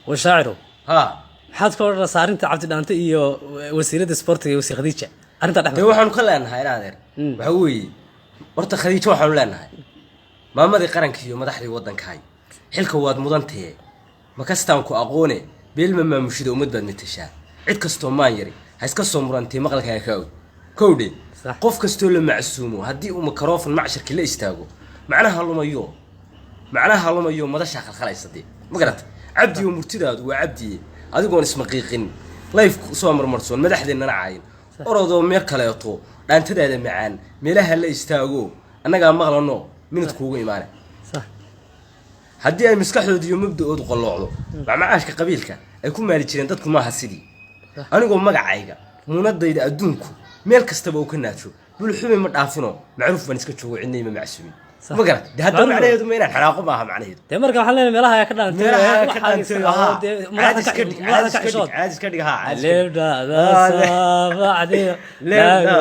وشاعره ها حد كور صارنت عبد الدانت iyo wasiirada sportiga iyo wasiir Khadija arinta dee dhaxda waxaan ka leenahay in adeer waxa weeye horta Khadiija waxaan leenahay maamadii qaranka iyo madaxdii wadankaay xilka waad mudantee ma kastaan ku aqoone beelma maamushida umad baad matashaa cid kasto maan yari ha iska soo murantay maqalkaaga ka og kowdhe qof kasto la macsuumo hadii uu microphone macshirka la istaago macnaha lumayo madasha khalkhalaysadii ma garat abdi iyo murtidaadu waa abdi adigoon ismaqiiqin life soo marmarsoon madaxdeena caayin orodo meel kaleeto dhaantadaada macaan meelaha la istaago annaga maqlano minad kuugu iimaanay صح haddii ay maskaxdooda iyo mabda'oodu qaloocdo macmacaashka qabiilka ay ku maali jireen dadku maaha sidii anigoo magacayga muunadayda adduunku meel kastaba uu ka naajo bulxume ma dhaafino macruuf baan iska joogo cidnay ma macsuumin ma garat hadda macnaheedu ma inaan xanaaqo maaha macnaheedu de marka waxaan leenahay meelaha ay ka dhaantay caadis ka dhiga ha leebda saabacdi leebda